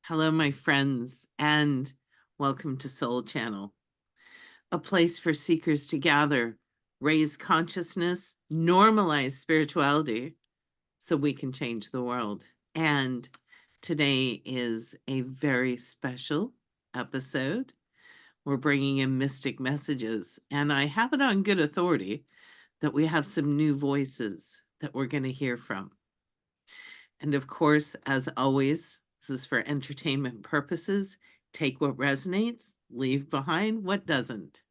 Hello, my friends, and welcome to Soul Channel, a place for seekers to gather, raise consciousness, normalize spirituality so we can change the world. And today is a very special episode. We're bringing in mystic messages, and I have it on good authority that we have some new voices that we're going to hear from. And of course, as always, this is for entertainment purposes. Take what resonates, leave behind what doesn't.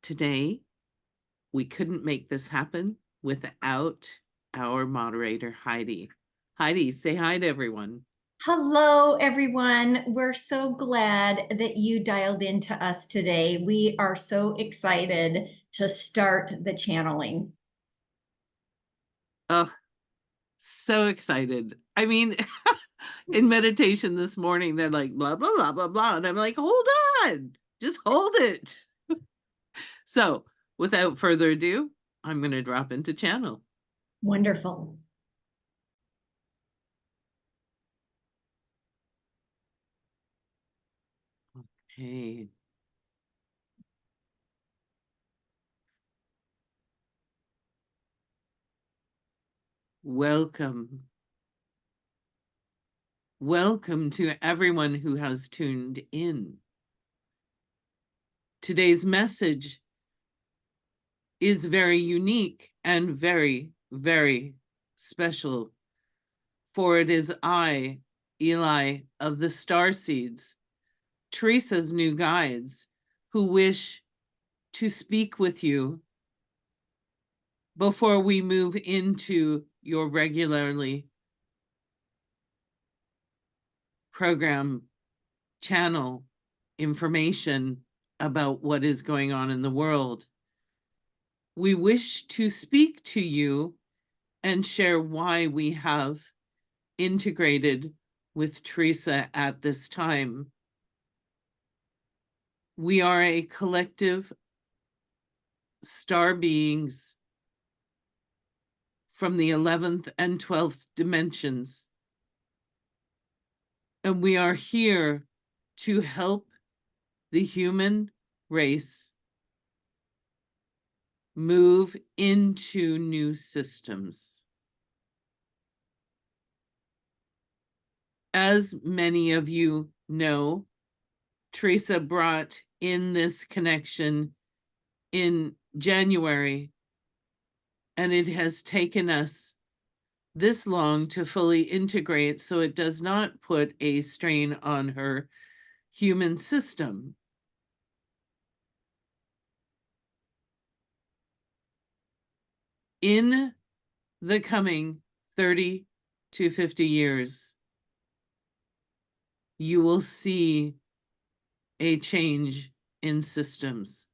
Today, we couldn't make this happen without our moderator, Heidi. Heidi, say hi to everyone. Hello, everyone. We're so glad that you dialed into us today. We are so excited to start the channeling. Oh, so excited. I mean, in meditation this morning, they're like, blah, blah, blah, blah, blah. And I'm like, hold on, just hold it. So, without further ado, I'm going to drop into channel. Wonderful. Hey. Welcome. Welcome to everyone who has tuned in. Today's message is very unique and very, very special, for it is I, Eli of the Star Seeds, Teresa's new guides, who wish to speak with you before we move into your regularly program channel information about what is going on in the world. We wish to speak to you and share why we have integrated with Teresa at this time. We are a collective star beings from the 11th and 12th dimensions. And we are here to help the human race move into new systems. As many of you know, Teresa brought in this connection in January, and it has taken us this long to fully integrate so it does not put a strain on her human system. In the coming 30 to 50 years, you will see a change in systems.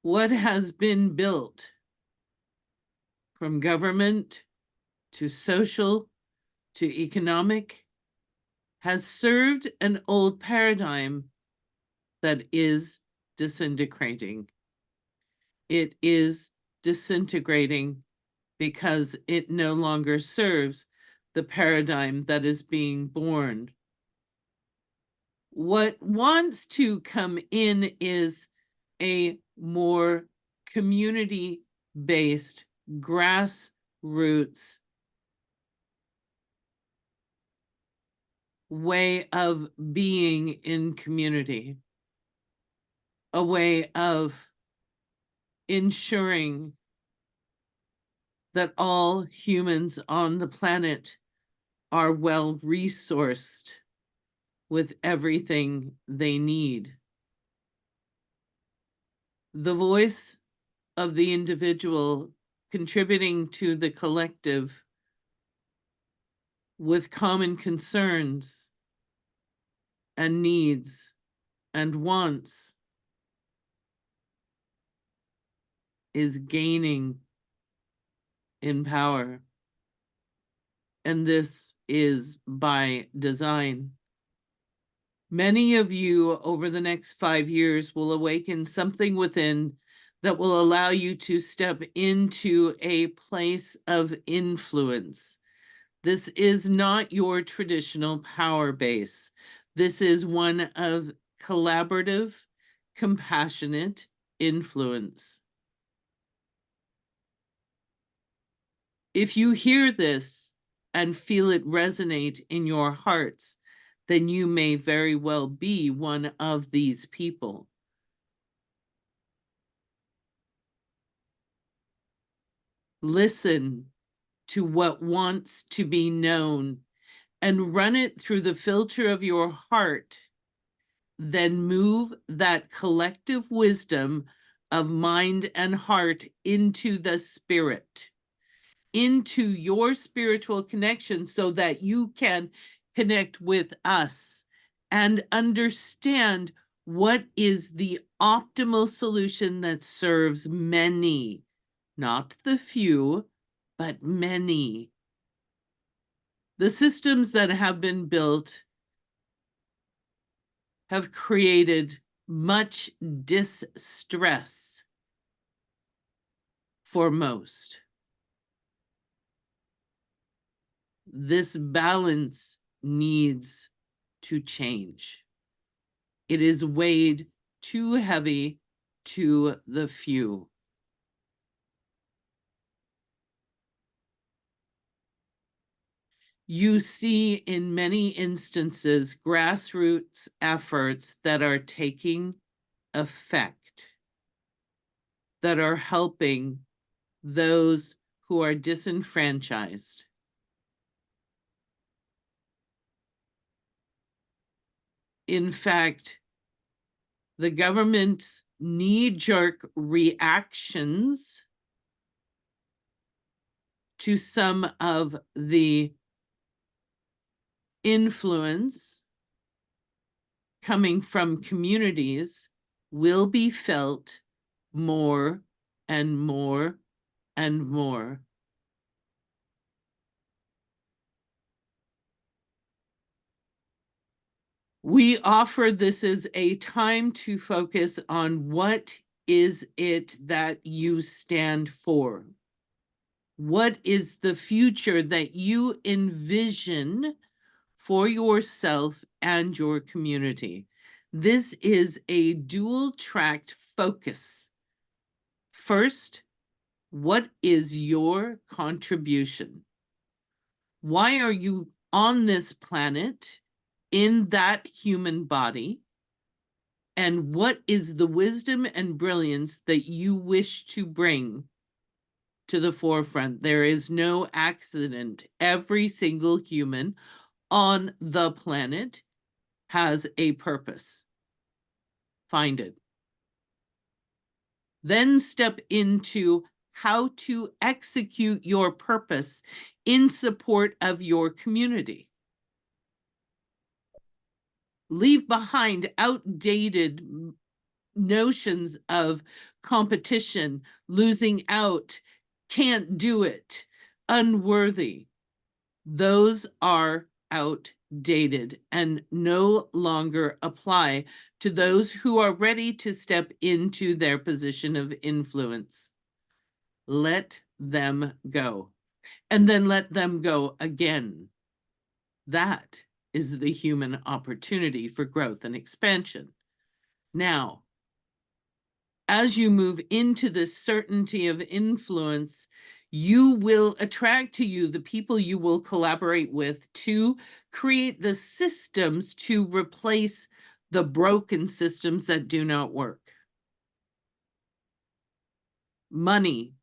What has been built from government to social to economic has served an old paradigm that is disintegrating. It is disintegrating because it no longer serves the paradigm that is being born. What wants to come in is a more community-based, grassroots way of being in community, a way of ensuring that all humans on the planet are well resourced with everything they need. The voice of the individual contributing to the collective with common concerns and needs and wants is gaining in power. And this is by design. Many of you over the next 5 years will awaken something within that will allow you to step into a place of influence This is not your traditional power base. This is one of collaborative, compassionate influence. If you hear this and feel it resonate in your hearts, then you may very well be one of these people. Listen to what wants to be known and run it through the filter of your heart. Then move that collective wisdom of mind and heart into the spirit, into your spiritual connection, so that you can connect with us and understand what is the optimal solution that serves many, not the few, but many. The systems that have been built have created much distress for most. This balance needs to change. It is weighed too heavy to the few. You see in many instances grassroots efforts that are taking effect, that are helping those who are disenfranchised. In fact, the government's knee-jerk reactions to some of the influence coming from communities will be felt more and more and more. We offer this as a time to focus on what is it that you stand for? What is the future that you envision for yourself and your community? This is a dual-tracked focus. First, what is your contribution? Why are you on this planet in that human body? And what is the wisdom and brilliance that you wish to bring to the forefront? There is no accident. Every single human on the planet has a purpose. Find it. Then step into how to execute your purpose in support of your community. Leave behind outdated notions of competition, losing out, can't do it, unworthy. Those are outdated and no longer apply to those who are ready to step into their position of influence. Let them go, and then let them go again. That is the human opportunity for growth and expansion. Now, as you move into this certainty of influence, you will attract to you the people you will collaborate with to create the systems to replace the broken systems that do not work. Money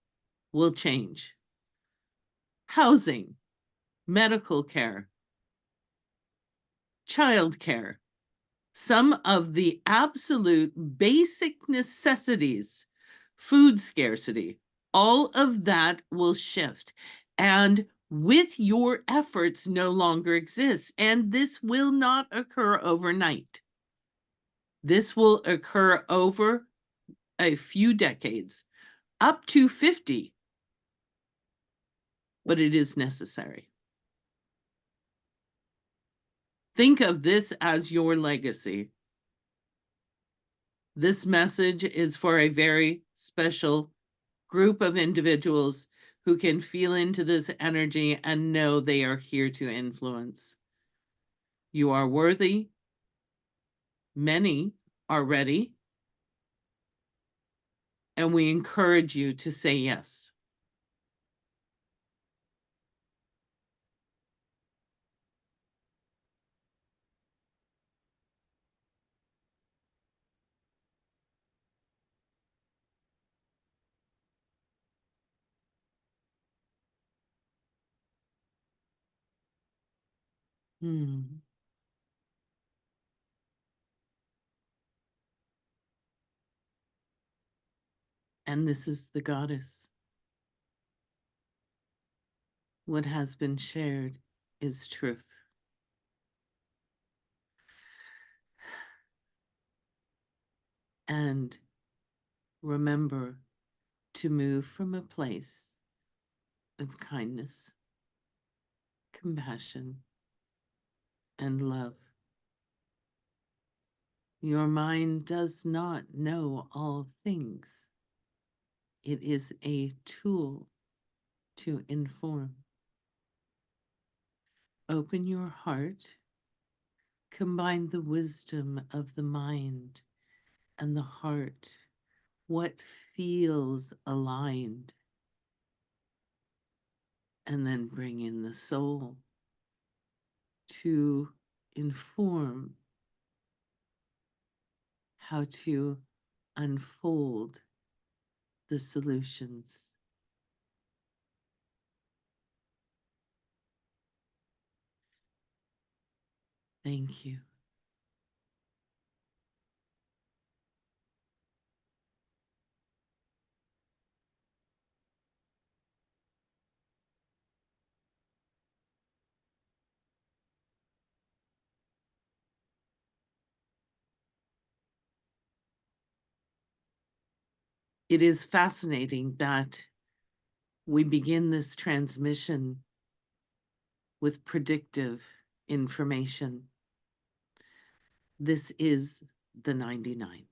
will change. Housing, medical care, childcare, some of the absolute basic necessities, food scarcity, all of that will shift. And with your efforts no longer exists. And this will not occur overnight. This will occur over a few decades, up to 50, but it is necessary. Think of this as your legacy. This message is for a very special group of individuals who can feel into this energy and know they are here to influence. You are worthy. Many are ready. And we encourage you to say yes. Hmm. And this is the goddess. What has been shared is truth. And remember to move from a place of kindness, compassion, and love. Your mind does not know all things. It is a tool to inform. Open your heart, combine the wisdom of the mind and the heart, what feels aligned, and then bring in the soul to inform how to unfold the solutions. Thank you. It is fascinating that we begin this transmission with predictive information. This is the 99.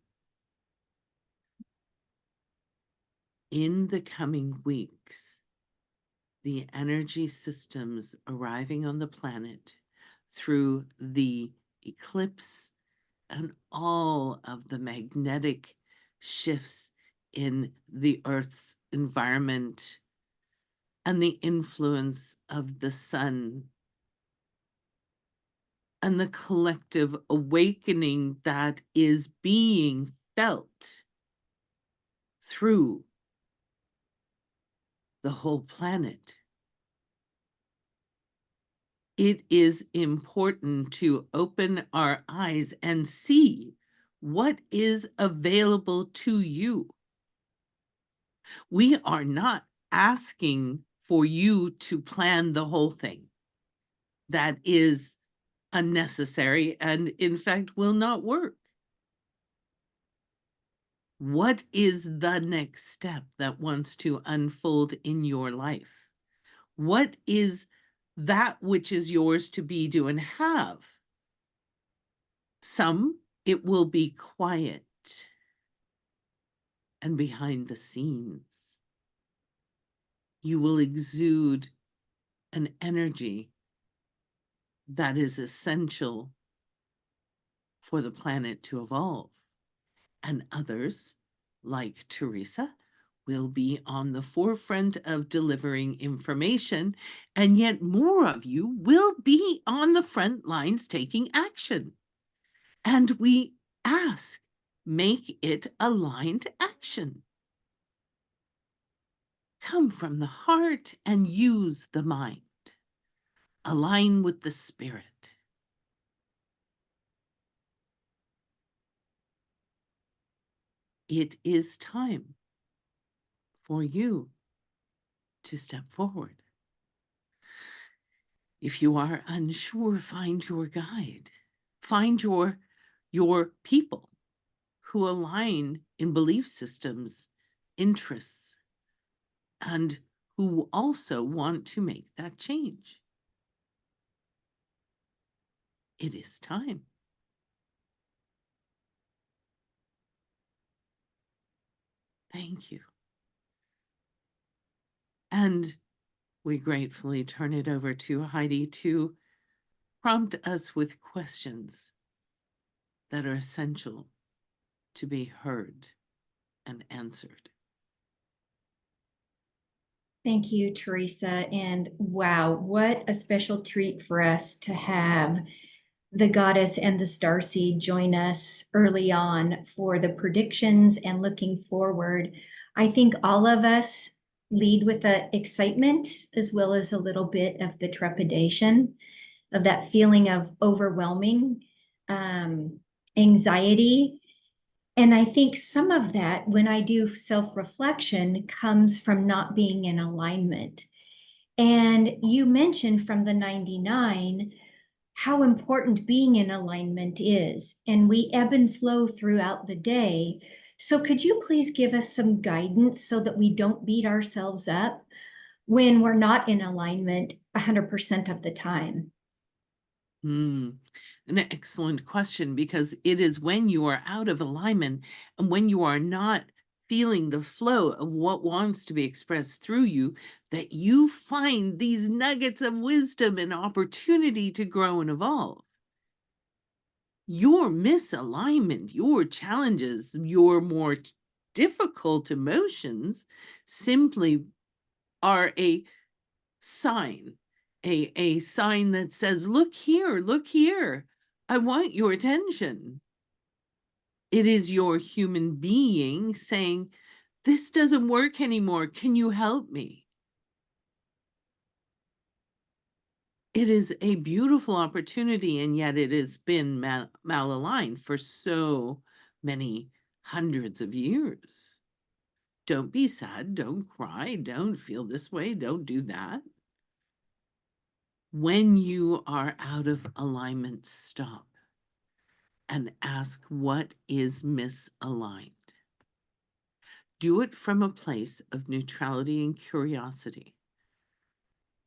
In the coming weeks, the energy systems arriving on the planet through the eclipse and all of the magnetic shifts in the Earth's environment and the influence of the sun and the collective awakening that is being felt through the whole planet. It is important to open our eyes and see what is available to you. We are not asking for you to plan the whole thing. That is unnecessary and, in fact, will not work. What is the next step that wants to unfold in your life? What is that which is yours to be, do, and have? Some, it will be quiet and behind the scenes. You will exude an energy that is essential for the planet to evolve. And others, like Teresa, will be on the forefront of delivering information, and yet more of you will be on the front lines taking action. And we ask, make it aligned action. Come from the heart and use the mind. Align with the spirit. It is time for you to step forward. If you are unsure, find your guide. Find your people who align in belief systems, interests, and who also want to make that change. It is time. Thank you. And we gratefully turn it over to Heidi to prompt us with questions that are essential to be heard and answered. Thank you, Teresa. And wow, what a special treat for us to have the goddess and the starseed join us early on for the predictions and looking forward. I think all of us lead with the excitement as well as a little bit of the trepidation of that feeling of overwhelming anxiety. And I think some of that, when I do self-reflection, comes from not being in alignment. And you mentioned from the 99 how important being in alignment is, and we ebb and flow throughout the day. So could you please give us some guidance so that we don't beat ourselves up when we're not in alignment 100% of the time? An excellent question, because it is when you are out of alignment and when you are not feeling the flow of what wants to be expressed through you that you find these nuggets of wisdom and opportunity to grow and evolve. Your misalignment, your challenges, your more difficult emotions simply are a sign, a sign that says, look here, I want your attention. It is your human being saying, this doesn't work anymore, can you help me? It is a beautiful opportunity, and yet it has been malaligned for so many hundreds of years. Don't be sad, don't cry, don't feel this way, don't do that. When you are out of alignment, stop and ask what is misaligned. Do it from a place of neutrality and curiosity.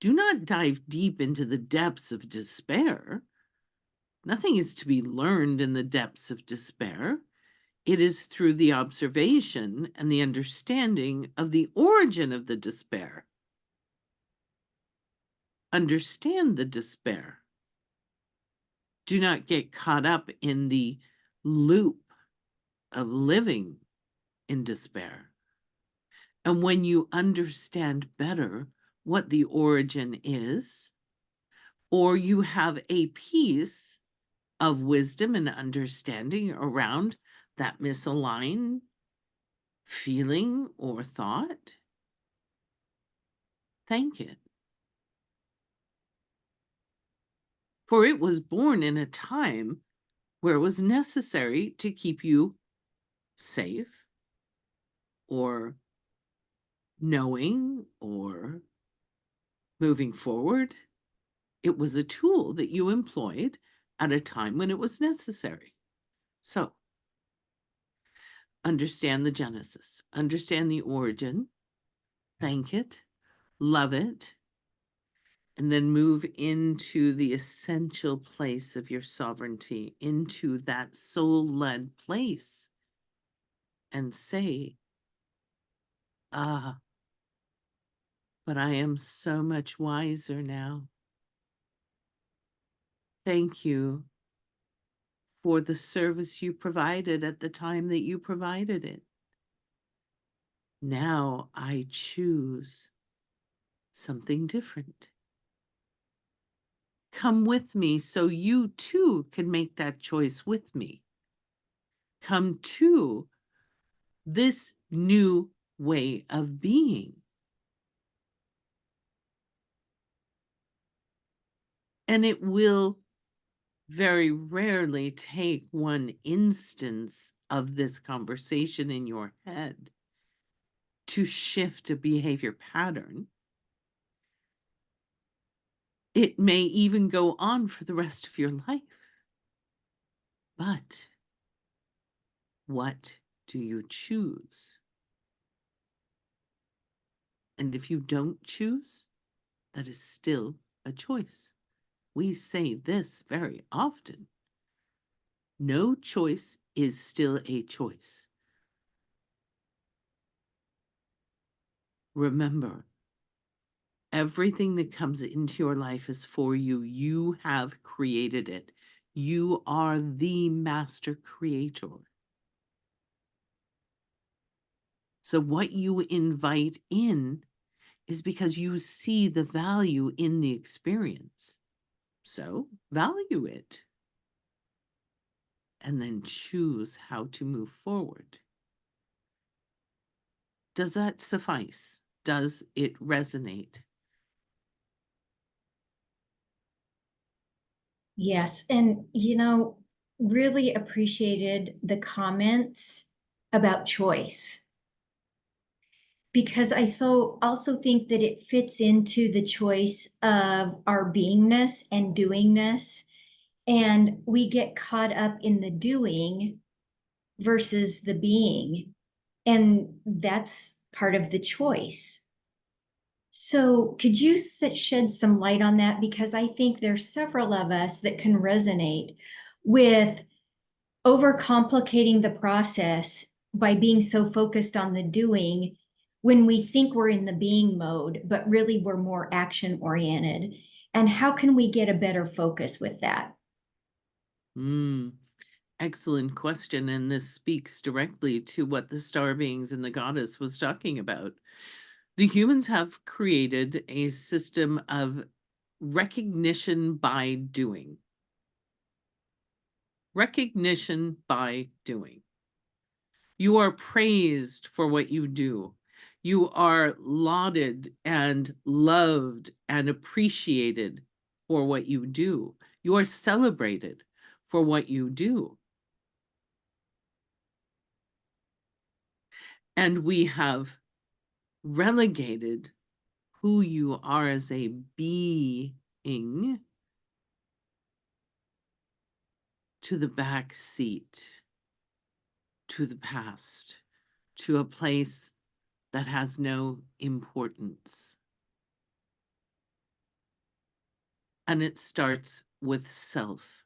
Do not dive deep into the depths of despair. Nothing is to be learned in the depths of despair. It is through the observation and the understanding of the origin of the despair. Understand the despair. Do not get caught up in the loop of living in despair. And when you understand better what the origin is, or you have a piece of wisdom and understanding around that misaligned feeling or thought, thank it. For it was born in a time where it was necessary to keep you safe or knowing or moving forward. It was a tool that you employed at a time when it was necessary. So understand the genesis, understand the origin, thank it, love it, and then move into the essential place of your sovereignty, into that soul-led place, and say, ah, but I am so much wiser now. Thank you for the service you provided at the time that you provided it. Now I choose something different. Come with me so you too can make that choice with me. Come to this new way of being. And it will very rarely take one instance of this conversation in your head to shift a behavior pattern. It may even go on for the rest of your life. But what do you choose? And if you don't choose, that is still a choice. We say this very often. No choice is still a choice. Remember, Everything that comes into your life is for you. You have created it. You are the master creator. So what you invite in is because you see the value in the experience. So value it and then choose how to move forward. Does that suffice? Does it resonate? Yes. And, really appreciated the comments about choice, because I also think that it fits into the choice of our beingness and doingness. And we get caught up in the doing versus the being. And that's part of the choice. So, could you shed some light on that? Because I think there's several of us that can resonate with overcomplicating the process by being so focused on the doing when we think we're in the being mode, but really we're more action oriented. And how can we get a better focus with that? Mm, excellent question. And this speaks directly to what the star beings and the goddess was talking about. The humans have created a system of recognition by doing. Recognition by doing. You are praised for what you do. You are lauded and loved and appreciated for what you do. You are celebrated for what you do. And we have relegated who you are as a being to the back seat, to the past, to a place that has no importance. And it starts with self.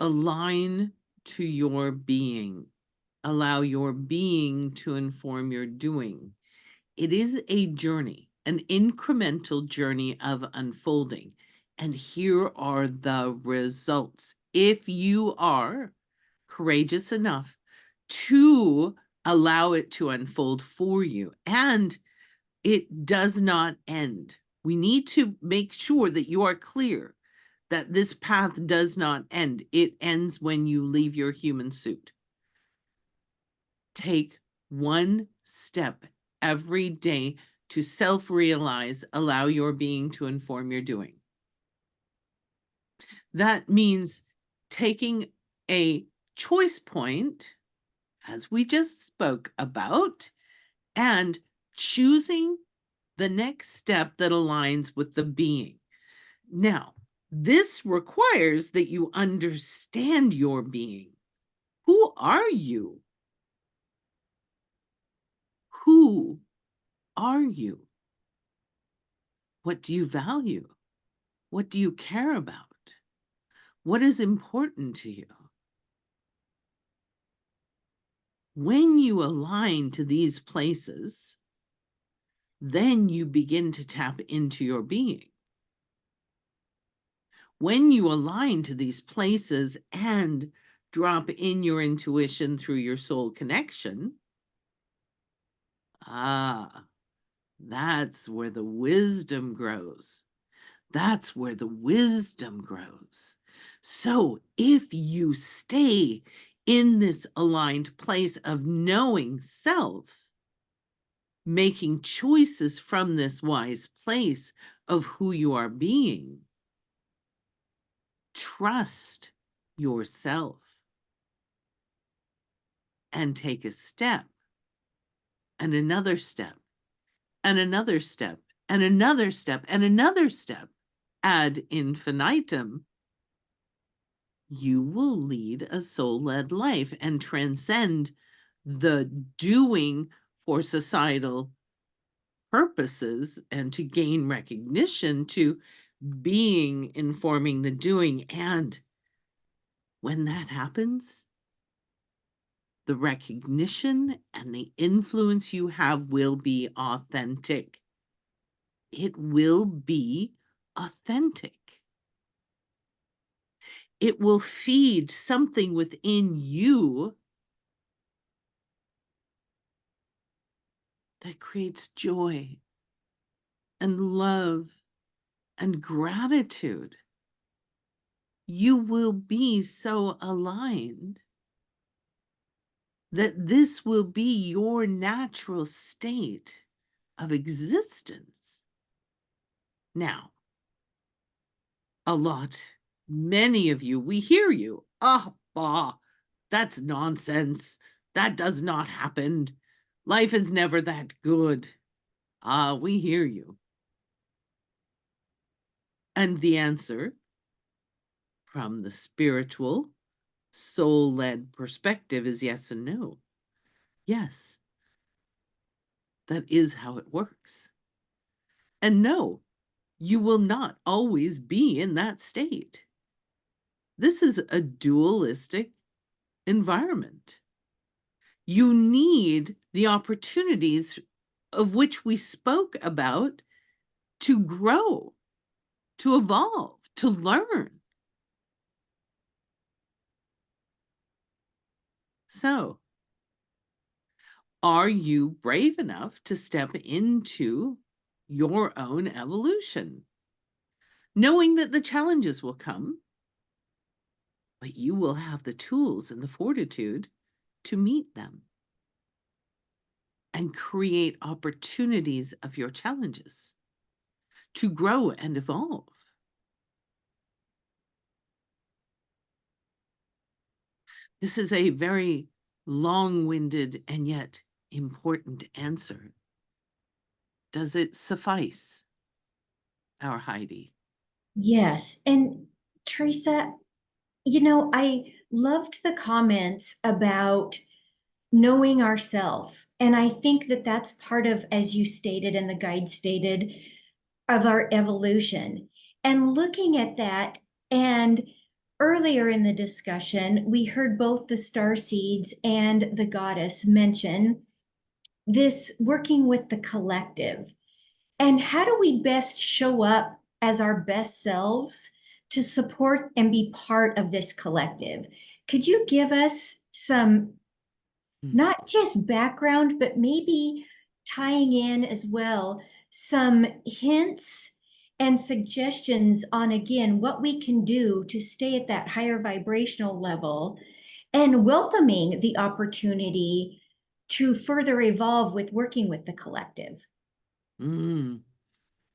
Align to your being. Allow your being to inform your doing. It is a journey, an incremental journey of unfolding. And here are the results. If you are courageous enough to allow it to unfold for you, and it does not end. We need to make sure that you are clear that this path does not end. It ends when you leave your human suit. Take one step every day to self-realize, allow your being to inform your doing. That means taking a choice point, as we just spoke about, and choosing the next step that aligns with the being. Now, this requires that you understand your being. Who are you? Who are you? What do you value? What do you care about? What is important to you? When you align to these places, then you begin to tap into your being. When you align to these places and drop in your intuition through your soul connection, that's where the wisdom grows. That's where the wisdom grows. So if you stay in this aligned place of knowing self, making choices from this wise place of who you are being, trust yourself and take a step and another step and another step and another step and another step ad infinitum, you will lead a soul-led life and transcend the doing for societal purposes and to gain recognition, to being informing the doing. And when that happens, The recognition and the influence you have will be authentic. It will be authentic. It will feed something within you that creates joy and love and gratitude. You will be so aligned that this will be your natural state of existence. Now, many of you, we hear you. Ah, bah, that's nonsense. That does not happen. Life is never that good. Ah, we hear you. And the answer from the spiritual, soul led perspective is yes and no. Yes, that is how it works. And no, you will not always be in that state. This is a dualistic environment. You need the opportunities of which we spoke about to grow, to evolve, to learn. So, are you brave enough to step into your own evolution, knowing that the challenges will come, but you will have the tools and the fortitude to meet them and create opportunities of your challenges to grow and evolve? This is a very long-winded and yet important answer. Does it suffice, our Heidi? Yes. And Teresa, I loved the comments about knowing ourself. And I think that that's part of, as you stated and the guide stated, of our evolution. And looking at that, and earlier in the discussion, we heard both the star seeds and the goddess mention this working with the collective. And how do we best show up as our best selves to support and be part of this collective? Could you give us some, Mm. not just background, but maybe tying in as well, some hints and suggestions on, again, what we can do to stay at that higher vibrational level and welcoming the opportunity to further evolve with working with the collective? Mm.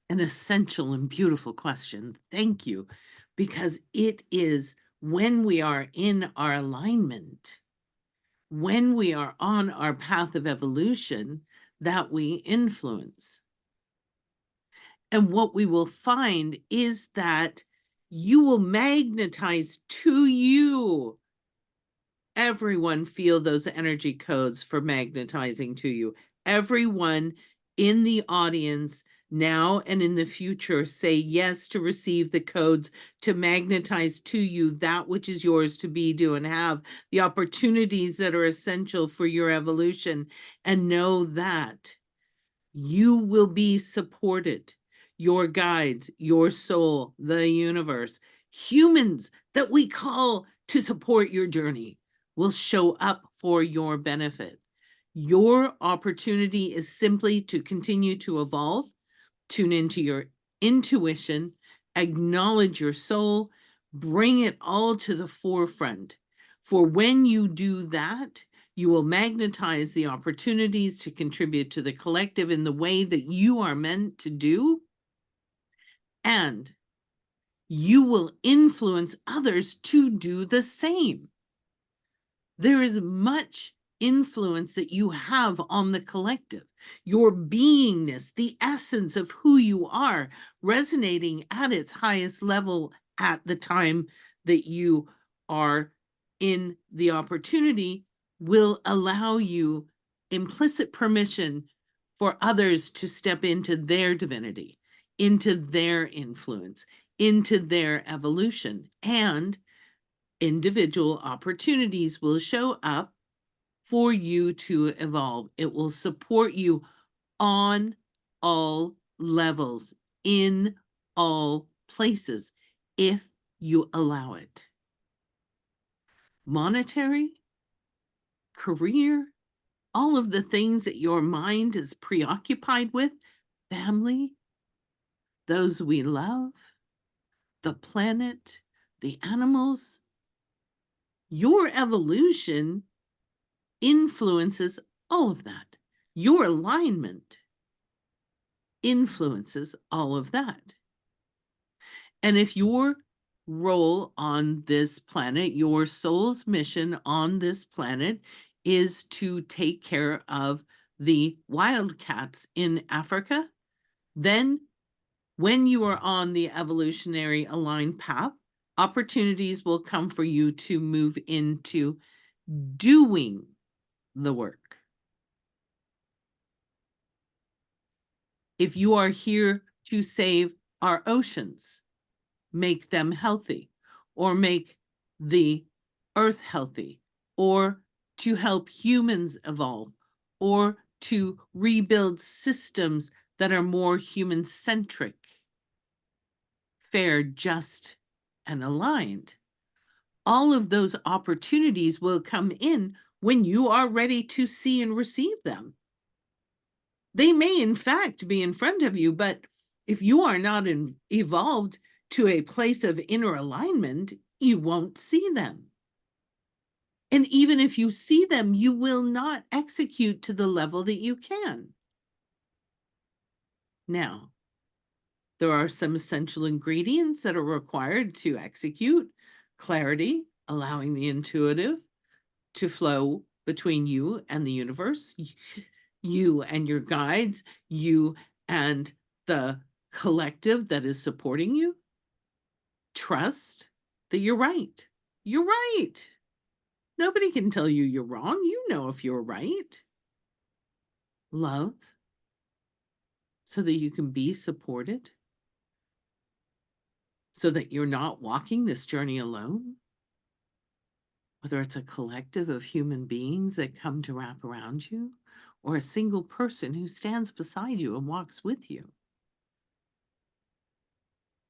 An essential and beautiful question. Thank you. Because it is when we are in our alignment, when we are on our path of evolution, that we influence. And what we will find is that you will magnetize to you. Everyone feel those energy codes for magnetizing to you. Everyone in the audience now and in the future say yes to receive the codes to magnetize to you that which is yours to be, do, and have, the opportunities that are essential for your evolution, and know that you will be supported. Your guides, your soul, the universe, humans that we call to support your journey will show up for your benefit. Your opportunity is simply to continue to evolve, tune into your intuition, acknowledge your soul, bring it all to the forefront. For when you do that, you will magnetize the opportunities to contribute to the collective in the way that you are meant to do, and you will influence others to do the same. There is much influence that you have on the collective. Your beingness, the essence of who you are, resonating at its highest level at the time that you are in the opportunity, will allow you implicit permission for others to step into their divinity, into their influence, into their evolution. And individual opportunities will show up for you to evolve. It will support you on all levels, in all places, if you allow it. Monetary, career, all of the things that your mind is preoccupied with, family, those we love, the planet, the animals, your evolution influences all of that. Your alignment influences all of that. And if your role on this planet, your soul's mission on this planet is to take care of the wildcats in Africa, then when you are on the evolutionary aligned path, opportunities will come for you to move into doing the work. If you are here to save our oceans, make them healthy, or make the earth healthy, or to help humans evolve, or to rebuild systems that are more human-centric, fair, just, and aligned. All of those opportunities will come in when you are ready to see and receive them. They may, in fact, be in front of you, but if you are not evolved to a place of inner alignment, you won't see them. And even if you see them, you will not execute to the level that you can. Now, there are some essential ingredients that are required to execute: clarity, allowing the intuitive to flow between you and the universe, you and your guides, you and the collective that is supporting you. Trust that you're right. You're right. Nobody can tell you you're wrong. You know if you're right. Love, so that you can be supported, so that you're not walking this journey alone. Whether it's a collective of human beings that come to wrap around you, or a single person who stands beside you and walks with you.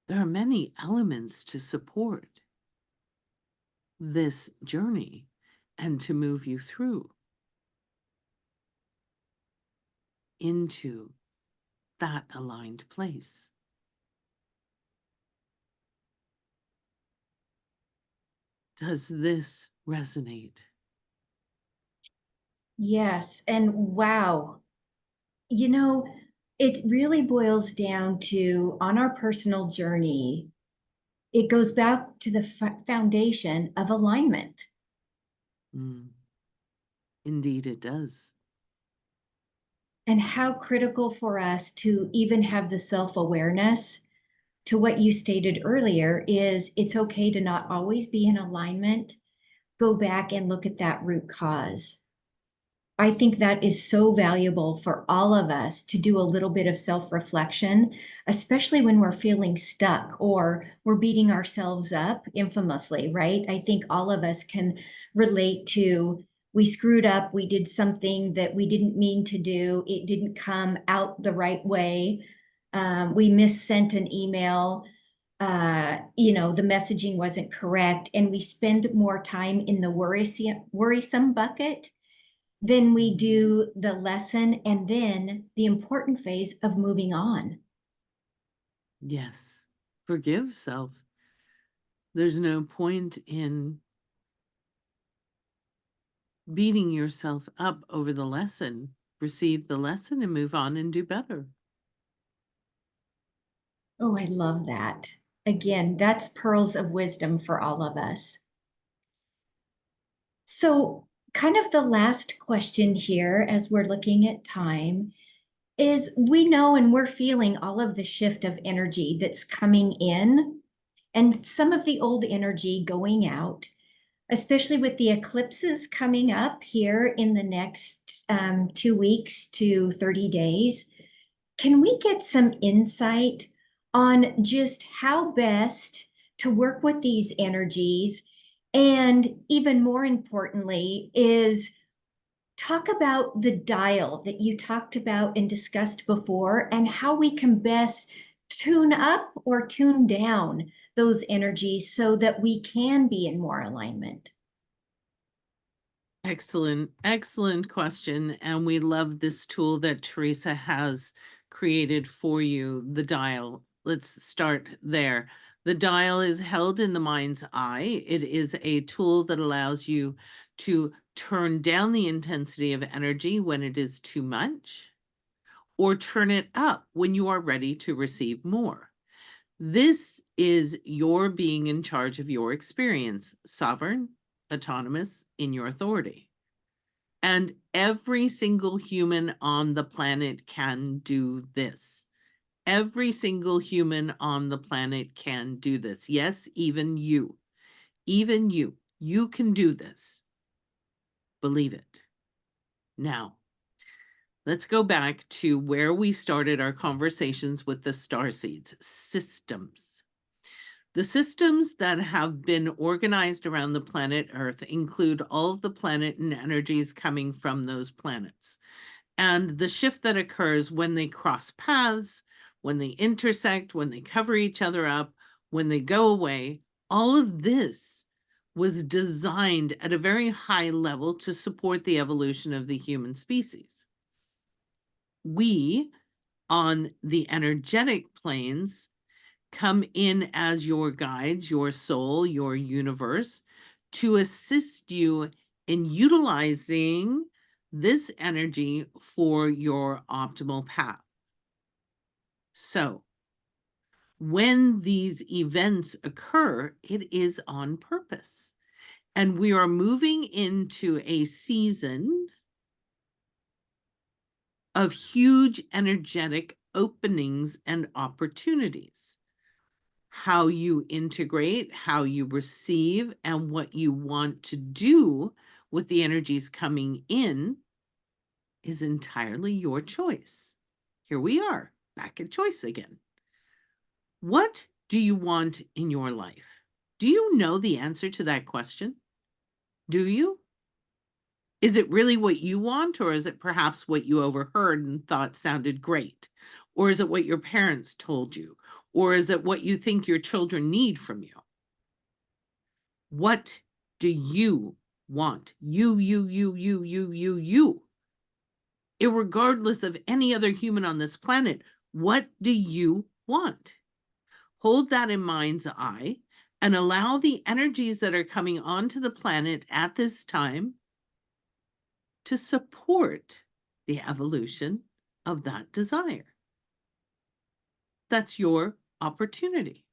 There are many elements to support this journey and to move you through into that aligned place. Does this resonate? Yes. And wow, you know, it really boils down to on our personal journey, it goes back to the foundation of alignment. Mm, indeed, it does. And how critical for us to even have the self-awareness to what you stated earlier is it's okay to not always be in alignment. Go back and look at that root cause. I think that is so valuable for all of us to do a little bit of self-reflection, especially when we're feeling stuck or we're beating ourselves up infamously, right? I think all of us can relate to we screwed up, we did something that we didn't mean to do, it didn't come out the right way. We missent an email, the messaging wasn't correct, and we spend more time in the worrisome bucket then we do the lesson and then the important phase of moving on. Yes. Forgive self. There's no point in beating yourself up over the lesson. Receive the lesson and move on and do better. Oh, I love that. Again, that's pearls of wisdom for all of us. So, kind of the last question here as we're looking at time is we know and we're feeling all of the shift of energy that's coming in and some of the old energy going out, especially with the eclipses coming up here in the next 2 weeks to 30 days. Can we get some insight on just how best to work with these energies? And even more importantly, is talk about the dial that you talked about and discussed before, and how we can best tune up or tune down those energies so that we can be in more alignment. Excellent, excellent question. And we love this tool that Teresa has created for you, the dial. Let's start there. The dial is held in the mind's eye. It is a tool that allows you to turn down the intensity of energy when it is too much, or turn it up when you are ready to receive more. This is your being in charge of your experience, sovereign, autonomous, in your authority. And every single human on the planet can do this. Every single human on the planet can do this. Yes, even you. Even you. You can do this. Believe it. Now, let's go back to where we started our conversations with the star seeds, systems. The systems that have been organized around the planet Earth include all of the planet and energies coming from those planets, and the shift that occurs when they cross paths, when they intersect, when they cover each other up, when they go away. All of this was designed at a very high level to support the evolution of the human species. We, on the energetic planes, come in as your guides, your soul, your universe, to assist you in utilizing this energy for your optimal path. So, when these events occur, it is on purpose. And we are moving into a season of huge energetic openings and opportunities. How you integrate, how you receive, and what you want to do with the energies coming in is entirely your choice. Here we are, back at choice again. What do you want in your life? Do you know the answer to that question? Do you? Is it really what you want, or is it perhaps what you overheard and thought sounded great? Or is it what your parents told you? Or is it what you think your children need from you? What do you want? You. Irregardless of any other human on this planet, what do you want? Hold that in mind's eye and allow the energies that are coming onto the planet at this time to support the evolution of that desire. That's your opportunity.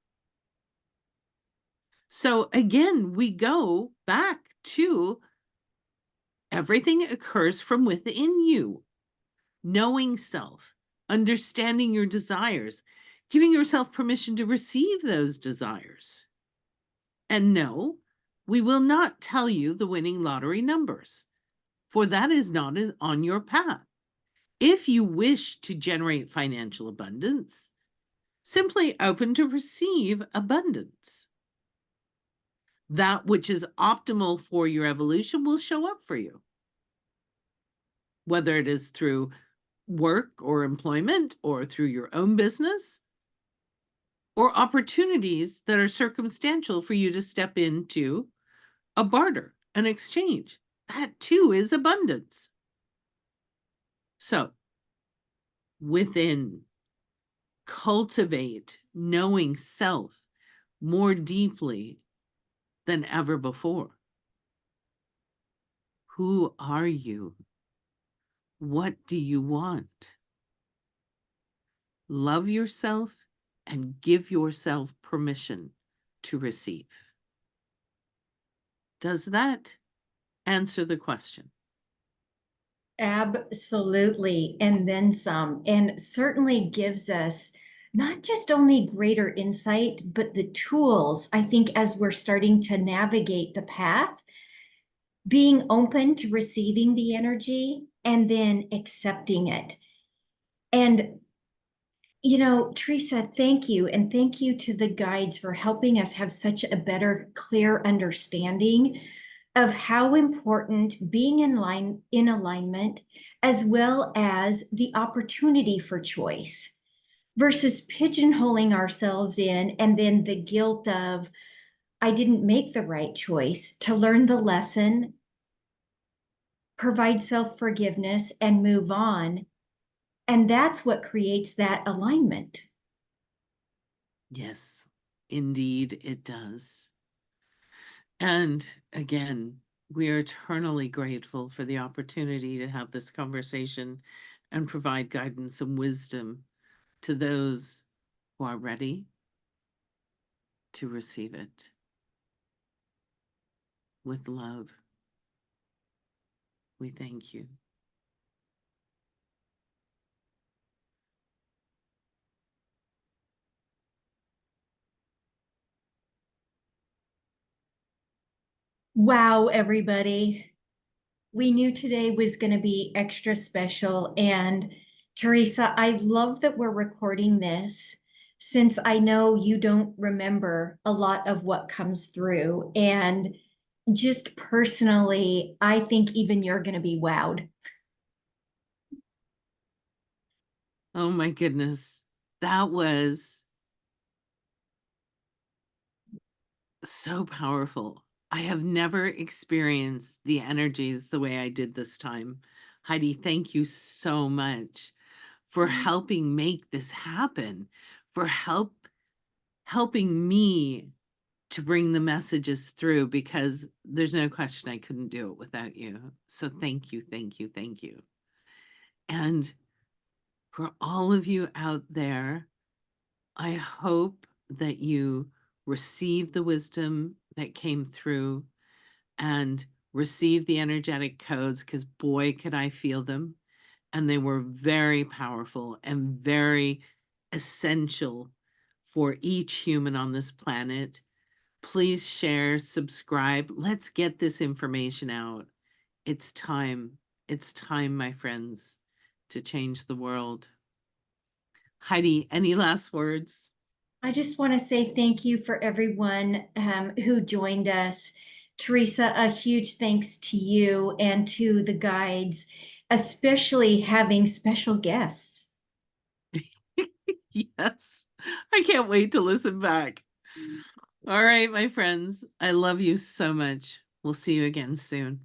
So again, we go back to everything occurs from within you. Knowing self, understanding your desires, giving yourself permission to receive those desires. And no, we will not tell you the winning lottery numbers, for that is not on your path. If you wish to generate financial abundance, simply open to receive abundance. That which is optimal for your evolution will show up for you, whether it is through work or employment or through your own business, or opportunities that are circumstantial for you to step into a barter, an exchange. That too is abundance. So, within, cultivate knowing self more deeply than ever before. Who are you? What do you want? Love yourself and give yourself permission to receive. Does that answer the question? Absolutely. And then some, and certainly gives us not just only greater insight, but the tools, I think, as we're starting to navigate the path, being open to receiving the energy and then accepting it. And, you know, Teresa, thank you. And thank you to the guides for helping us have such a better, clear understanding of how important being in alignment, as well as the opportunity for choice, versus pigeonholing ourselves in and then the guilt of, I didn't make the right choice, to learn the lesson, provide self-forgiveness, and move on. And that's what creates that alignment. Yes, indeed it does. And again, we are eternally grateful for the opportunity to have this conversation and provide guidance and wisdom to those who are ready to receive it. With love, we thank you. Wow, everybody. We knew today was going to be extra special. And Teresa, I love that we're recording this since I know you don't remember a lot of what comes through. And just personally, I think even you're going to be wowed. Oh my goodness. That was so powerful. I have never experienced the energies the way I did this time. Heidi, thank you so much for helping make this happen, for helping me to bring the messages through, because there's no question I couldn't do it without you. So thank you, thank you, thank you. And for all of you out there, I hope that you receive the wisdom that came through and receive the energetic codes, because boy, could I feel them. And they were very powerful and very essential for each human on this planet. Please share, subscribe. Let's get this information out. It's time. It's time, my friends, to change the world. Heidi, any last words? I just want to say thank you for everyone who joined us. Teresa, a huge thanks to you and to the guides, especially having special guests. Yes. I can't wait to listen back. All right, my friends. I love you so much. We'll see you again soon.